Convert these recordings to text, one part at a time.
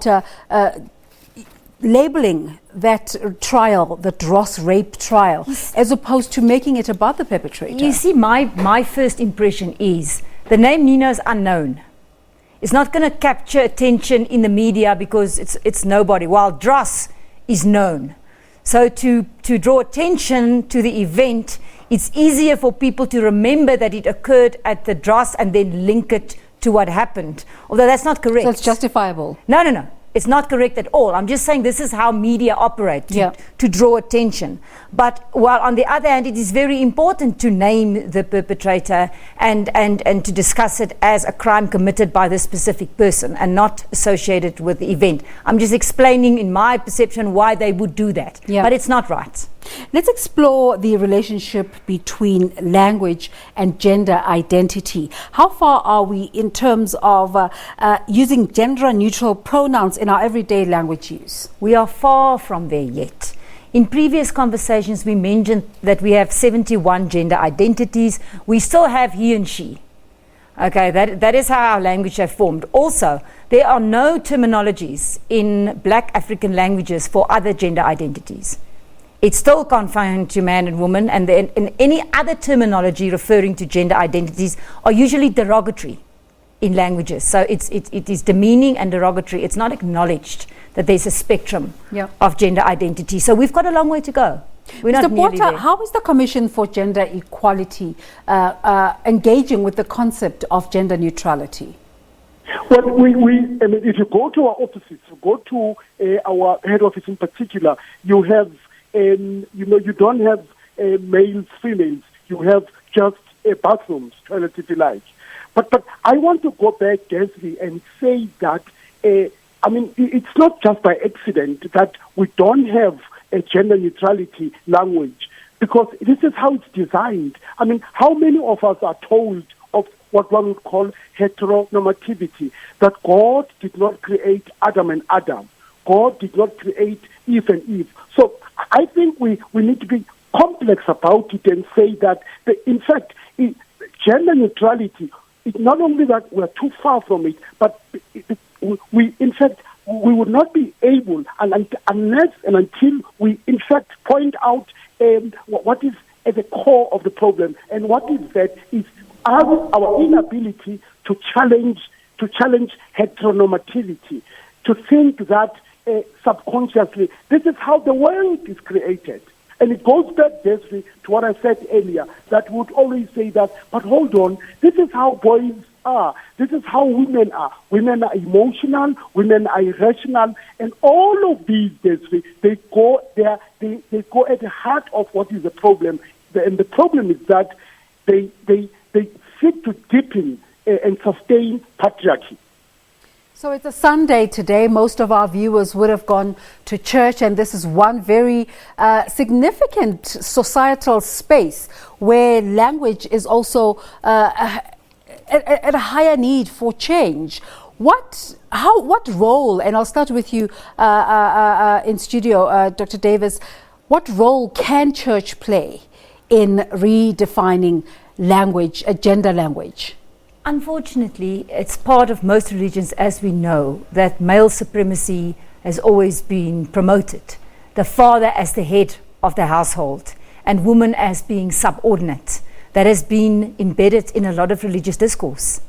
uh, uh, labeling that trial, the Ross rape trial, as opposed to making it about the perpetrator. You see, my first impression is the name Nino is unknown. It's not going to capture attention in the media because it's nobody, while Dross is known. So to draw attention to the event, it's easier for people to remember that it occurred at the Dross and then link it to what happened. Although that's not correct. So it's justifiable? No. It's not correct at all. I'm just saying this is how media operate to draw attention. But while on the other hand, it is very important to name the perpetrator and to discuss it as a crime committed by this specific person and not associated with the event. I'm just explaining in my perception why they would do that. But it's not right. Let's explore the relationship between language and gender identity. How far are we in terms of using gender-neutral pronouns in our everyday language use? We are far from there yet. In previous conversations, we mentioned that we have 71 gender identities. We still have he and she. Okay, that is how our language have formed. Also, there are no terminologies in Black African languages for other gender identities. It's still confined to man and woman, and in any other terminology referring to gender identities are usually derogatory in languages. So it is demeaning and derogatory. It's not acknowledged that there's a spectrum of gender identity. So we've got a long way to go. We're not nearly there. How is the Commission for Gender Equality engaging with the concept of gender neutrality? Well, I mean, if you go to our offices, go to our head office in particular, you have you don't have males, females. You have just bathrooms, toilets, if you like. But I want to go back, Desiree, and say that, I mean, it's not just by accident that we don't have a gender neutrality language, because this is how it's designed. I mean, how many of us are told of what one would call heteronormativity, that God did not create Adam and Adam. God did not create Eve and Eve. So I think we need to be complex about it and say that, in fact, gender neutrality, it's not only that we're too far from it, but we would not be able, unless and until we, in fact, point out what is at the core of the problem. And what is that is our inability to challenge heteronormativity, to think that subconsciously, this is how the world is created. And it goes back, Desiree, to what I said earlier, that would always say that, but hold on, this is how boys are. This is how women are. Women are emotional, women are irrational, and all of these, Desiree, they go at the heart of what is the problem. And the problem is that they seek to deepen and sustain patriarchy. So it's a Sunday today. Most of our viewers would have gone to church, and this is one very significant societal space where language is also at a higher need for change. What role, and I'll start with you in studio, Dr. Davis, what role can church play in redefining language, gender language? Unfortunately, it's part of most religions, as we know, that male supremacy has always been promoted. The father as the head of the household and woman as being subordinate. That has been embedded in a lot of religious discourse.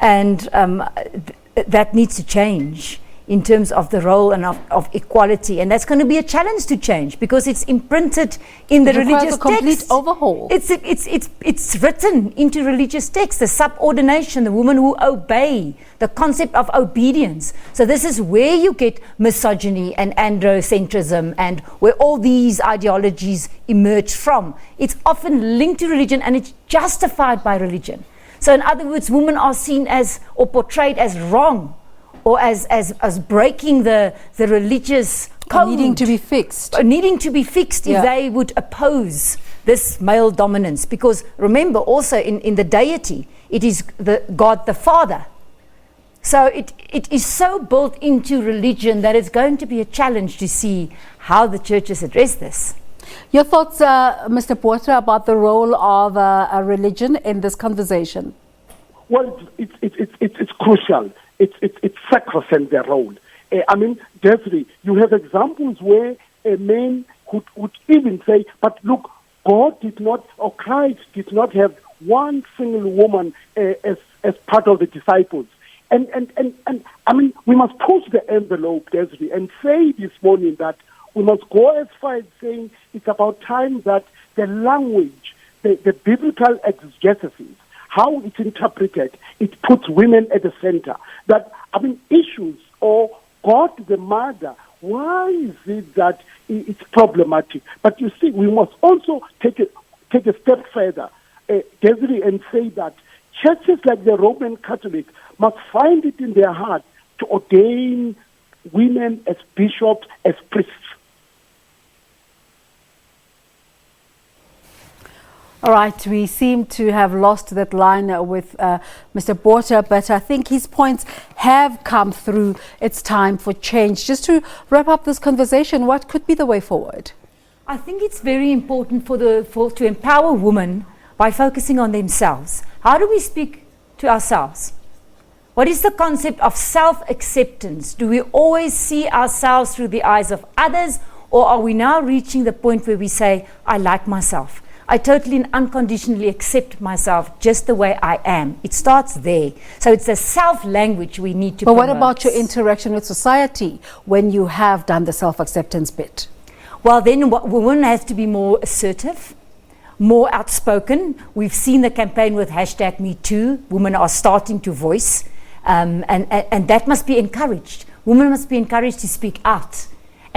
And that needs to change in terms of the role and of equality. And that's going to be a challenge to change because it's imprinted in the religious text. It requires a complete overhaul. It's written into religious text, the subordination, the women who obey, the concept of obedience. So this is where you get misogyny and androcentrism and where all these ideologies emerge from. It's often linked to religion and it's justified by religion. So in other words, women are seen as or portrayed as wrong, or as breaking the religious code. Needing to be fixed. If they would oppose this male dominance. Because remember, also in the deity, it is God the Father. So it is so built into religion that it's going to be a challenge to see how the churches address this. Your thoughts, Mr. Botha, about the role of a religion in this conversation? Well, it's crucial. It's sacrosanct, their role. Desiree, you have examples where a man would even say, but look, God did not, or Christ did not have one single woman as part of the disciples. And we must push the envelope, Desiree, and say this morning that we must go as far as saying it's about time that the language, the biblical exegesis, how it's interpreted, it puts women at the center. That, issues or God the mother, why is it that it's problematic? But you see, we must also take a step further, Desiree, and say that churches like the Roman Catholic must find it in their heart to ordain women as bishops, as priests. All right, we seem to have lost that line with Mr. Botha, but I think his points have come through. It's time for change. Just to wrap up this conversation, what could be the way forward? I think it's very important to empower women by focusing on themselves. How do we speak to ourselves? What is the concept of self-acceptance? Do we always see ourselves through the eyes of others, or are we now reaching the point where we say, I like myself? I totally and unconditionally accept myself just the way I am. It starts there. So it's the self-language we need to promote. But what about your interaction with society when you have done the self-acceptance bit? Well, then women have to be more assertive, more outspoken. We've seen the campaign with #MeToo. Women are starting to voice, and that must be encouraged. Women must be encouraged to speak out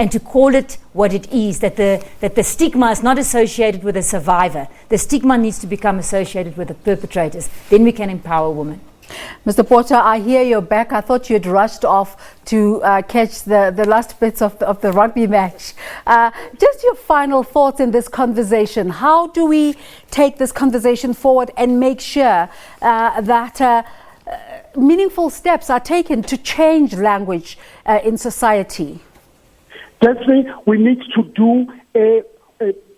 and to call it what it is, that the stigma is not associated with the survivor. The stigma needs to become associated with the perpetrators. Then we can empower women. Mr. Botha, I hear you're back. I thought you'd rushed off to catch the last bits of the rugby match. Just your final thoughts in this conversation. How do we take this conversation forward and make sure that meaningful steps are taken to change language in society? Definitely, we need to do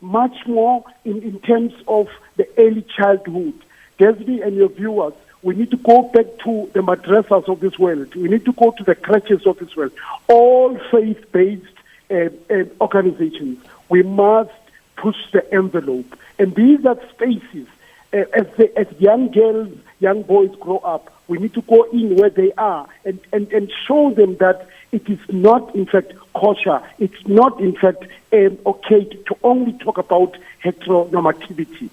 much more in terms of the early childhood. Desiree and your viewers, we need to go back to the madrasas of this world. We need to go to the crèches of this world. All faith-based organizations. We must push the envelope. And these are spaces, as young girls, young boys grow up, we need to go in where they are and show them that it is not, in fact, kosher. It's not, in fact, okay to only talk about heteronormativity.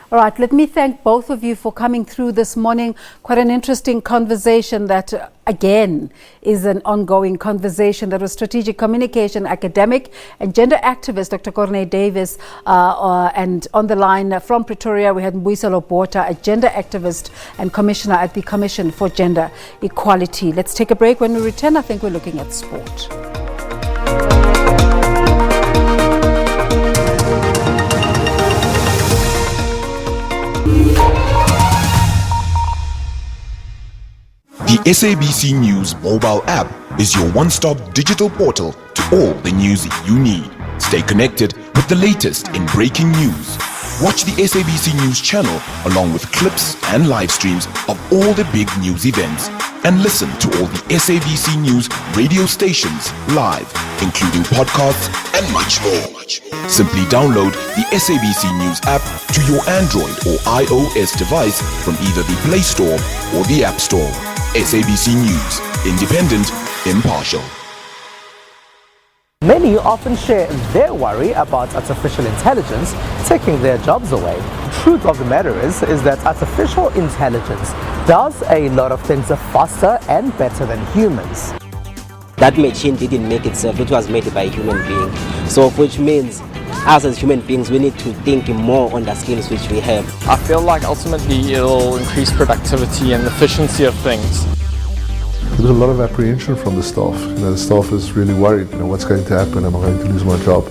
All right, let me thank both of you for coming through this morning. Quite an interesting conversation that, again, is an ongoing conversation. That was strategic communication academic and gender activist Dr. Corne Davis. And on the line from Pretoria, we had Mbuyiselo Botha, a gender activist and commissioner at the Commission for Gender Equality. Let's take a break. When we return, I think we're looking at sport. The SABC News mobile app is your one-stop digital portal to all the news you need. Stay connected with the latest in breaking news. Watch the SABC News channel along with clips and live streams of all the big news events. And listen to all the SABC News radio stations live, including podcasts and much more. Simply download the SABC News app to your Android or iOS device from either the Play Store or the App Store. SABC News, independent, impartial. Many often share their worry about artificial intelligence taking their jobs away. The truth of the matter is that artificial intelligence does a lot of things faster and better than humans. That machine didn't make itself, it was made by a human being. So which means us as human beings, we need to think more on the skills which we have. I feel like ultimately it'll increase productivity and efficiency of things. There's a lot of apprehension from the staff. The staff is really worried. What's going to happen? Am I going to lose my job?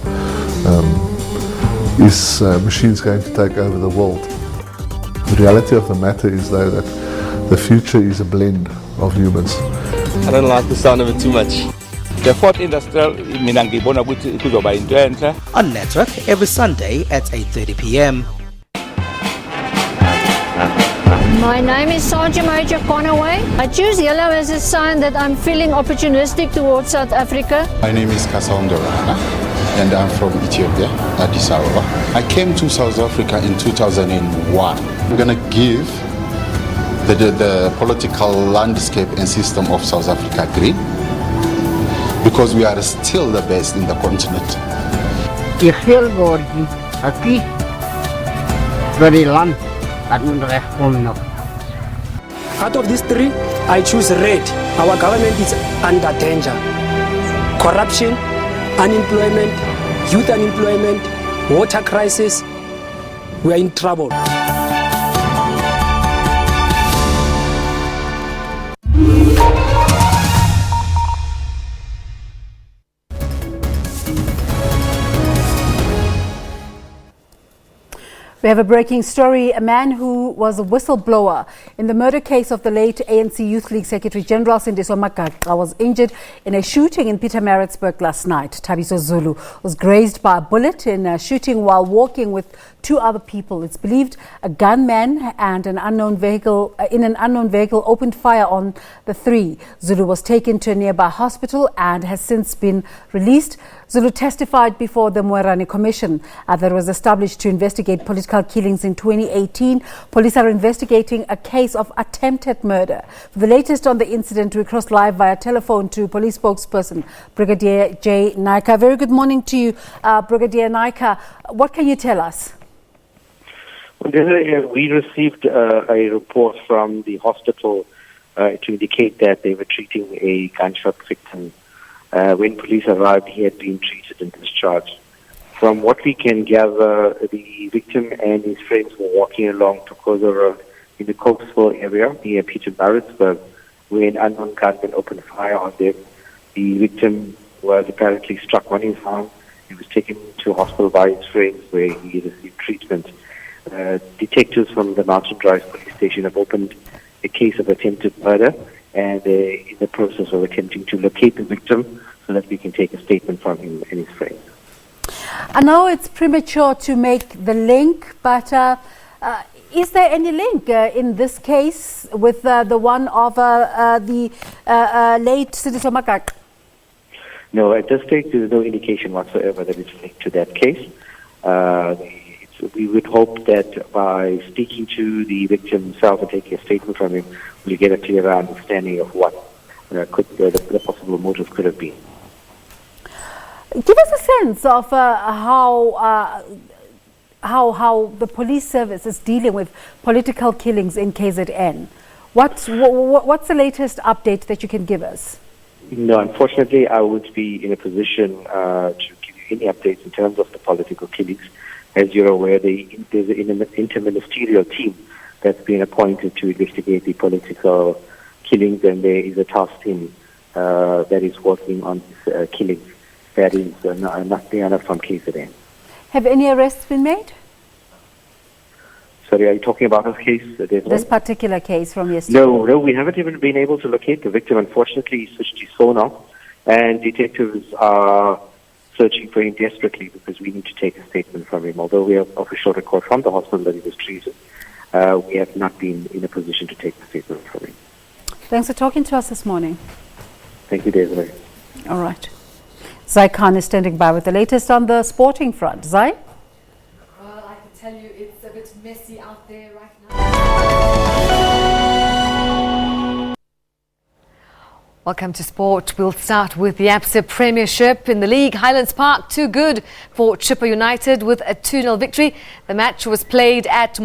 Is machines going to take over the world? The reality of the matter is, though, that the future is a blend of humans. I don't like the sound of it too much. The fourth industrial, On Network every Sunday at 8:30 p.m. My name is Sergeant Major Corne. I choose yellow as a sign that I'm feeling opportunistic towards South Africa. My name is Kassaundorana and I'm from Ethiopia, Addis Ababa. I came to South Africa in 2001. I'm going to give the political landscape and system of South Africa green because we are still the best in the continent. Ik wil worden aquí voor die land dat moet recht komen nog. Out of these three, I choose red. Our government is under danger. Corruption, unemployment, youth unemployment, water crisis. We are in trouble. We have a breaking story. A man who was a whistleblower in the murder case of the late ANC Youth League Secretary General Sindiso Magagxa was injured in a shooting in Pietermaritzburg last night. Thabiso Zulu was grazed by a bullet in a shooting while walking with two other people. It's believed a gunman and an unknown vehicle opened fire on the three. Zulu was taken to a nearby hospital and has since been released. Zulu testified before the Moerane Commission that was established to investigate political killings in 2018. Police are investigating a case of attempted murder. For the latest on the incident, we cross live via telephone to police spokesperson Brigadier J. Naika. Very good morning to you, Brigadier Naika. What can you tell us? Well, we received a report from the hospital to indicate that they were treating a gunshot victim. When police arrived, he had been treated and discharged. From what we can gather, the victim and his friends were walking along Tokoza Road in the Cokesville area near Pietermaritzburg when unknown gunmen opened fire on them. The victim was apparently struck on his arm. He was taken to hospital by his friends where he received treatment. Detectives from the Mountain Drive police station have opened a case of attempted murder and in the process of attempting to locate the victim so that we can take a statement from him and his friends. I know it's premature to make the link, but is there any link in this case with the one of the late Sindiso Magagxa? No, at this stage there is no indication whatsoever that it's linked to that case. We would hope that by speaking to the victim himself and taking a statement from him, we'll get a clearer understanding of what the possible motive could have been. Give us a sense of how the police service is dealing with political killings in KZN. What's the latest update that you can give us? No, unfortunately, I won't be in a position to give you any updates in terms of the political killings. As you're aware, there's an interministerial team that's been appointed to investigate the political killings, and there is a task team that is working on killings. That is not from KZN. Have any arrests been made? Sorry, are you talking about this case? This particular case from yesterday? No, we haven't even been able to locate the victim. Unfortunately, he switched his phone off, and detectives are searching for him desperately because we need to take a statement from him. Although we have official record from the hospital that he was treated, we have not been in a position to take a statement from him. Thanks for talking to us this morning. Thank you, Desiree. All right. Zai Khan is standing by with the latest on the sporting front. Zai? Well, I can tell you it's a bit messy out there right now. Welcome to sport. We'll start with the ABSA Premiership in the league. Highlands Park, too good for Chippa United with a 2-0 victory. The match was played at